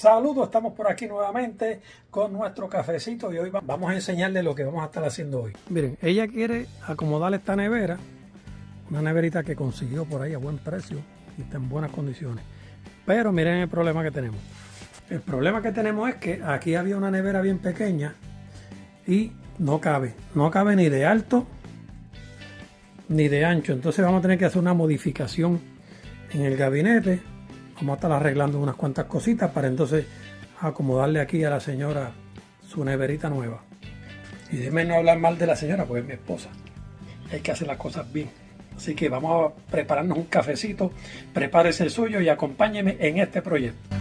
Saludos, estamos por aquí nuevamente con nuestro cafecito y hoy vamos a enseñarles lo que vamos a estar haciendo hoy. Miren, ella quiere acomodar esta nevera, una neverita que consiguió por ahí a buen precio y está en buenas condiciones. Pero miren el problema que tenemos. El problema que tenemos es que aquí había una nevera bien pequeña y no cabe ni de alto ni de ancho. Entonces vamos a tener que hacer una modificación en el gabinete. Vamos a estar arreglando unas cuantas cositas para entonces acomodarle aquí a la señora su neverita nueva. Y déjenme no hablar mal de la señora, porque es mi esposa. Hay que hacer las cosas bien. Así que vamos a prepararnos un cafecito. Prepárese el suyo y acompáñeme en este proyecto.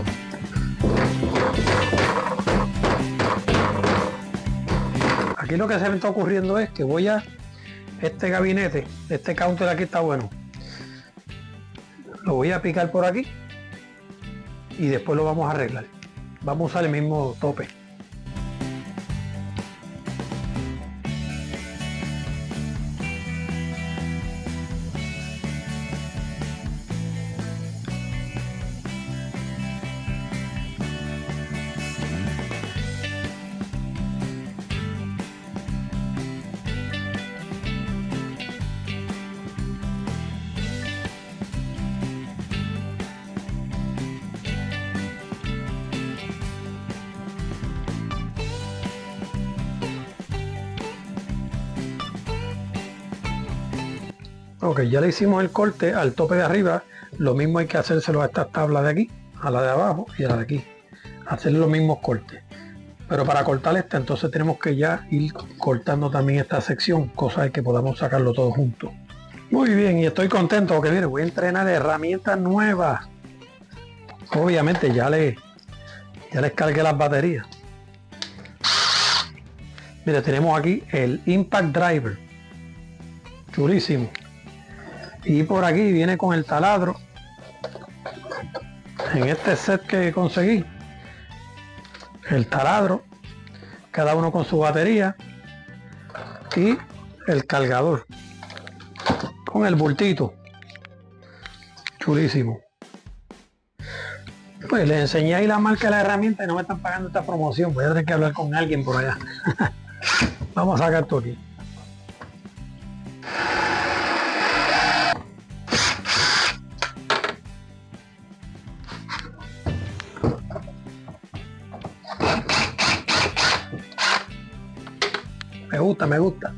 Aquí lo que se me está ocurriendo es que voy a este gabinete, este counter aquí está bueno. Lo voy a picar por aquí. Y después lo vamos a arreglar. Vamos a usar el mismo tope. Ok, ya le hicimos el corte al tope de arriba. Lo mismo hay que hacérselo a estas tablas de aquí, a la de abajo y a la de aquí. Hacer los mismos cortes. Pero para cortar esta, entonces tenemos que ya ir cortando también esta sección, cosa de que podamos sacarlo todo junto. Muy bien, y estoy contento porque mire, voy a entrenar herramientas nuevas. Obviamente ya les cargué las baterías. Mire, tenemos aquí el Impact Driver. Chulísimo. Y por aquí viene con el taladro. En este set que conseguí, el taladro, cada uno con su batería y el cargador con el bultito. Chulísimo. Pues les enseñé ahí la marca de la herramienta y no me están pagando esta promoción. Voy a tener que hablar con alguien por allá. Vamos a sacar esto aquí. Me gusta.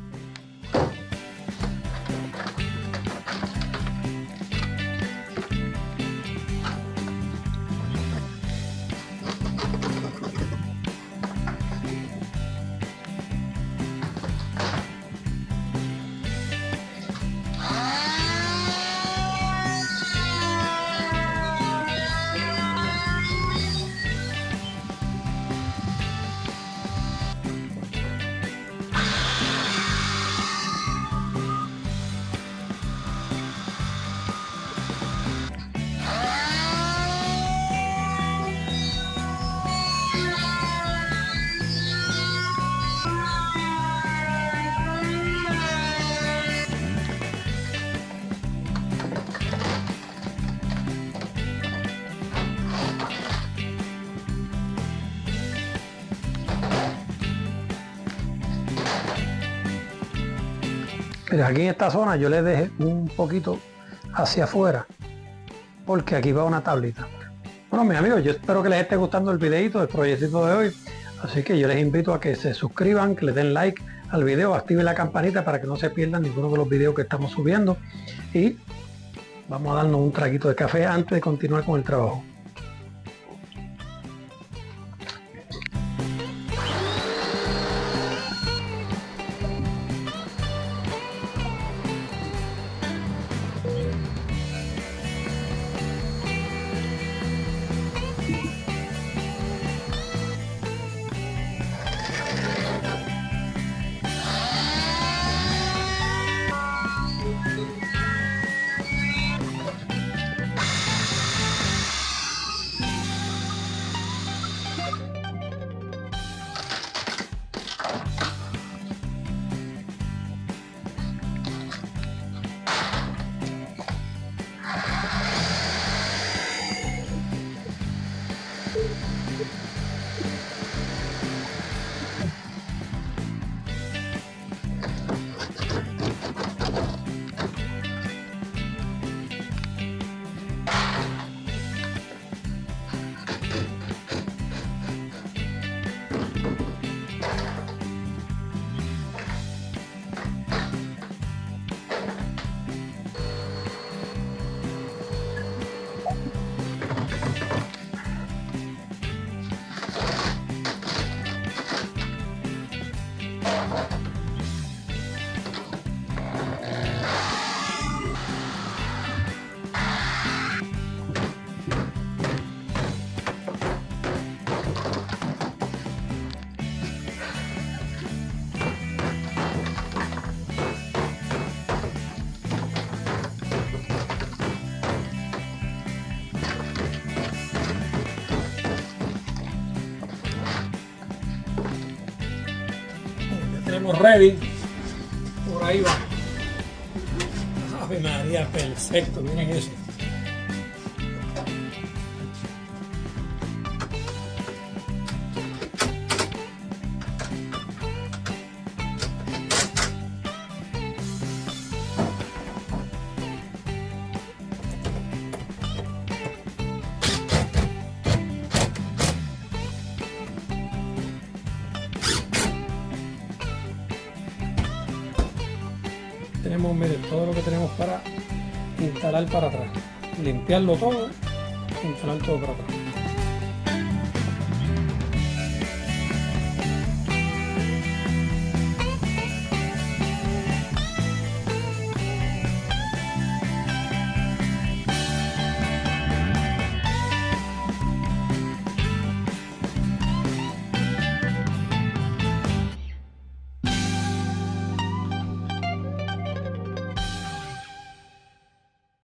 Mira, aquí en esta zona yo le dejé un poquito hacia afuera porque aquí va una tablita. Bueno, mis amigos, yo espero que les esté gustando el videito, el proyectito de hoy. Así que yo les invito a que se suscriban, que le den like al video, activen la campanita para que no se pierdan ninguno de los videos que estamos subiendo. Y vamos a darnos un traguito de café antes de continuar con el trabajo. tenemos ready. Por ahí va. Ave María, perfecto, miren eso. Tenemos, miren, todo lo que tenemos para instalar para atrás, limpiarlo todo, instalar todo para atrás.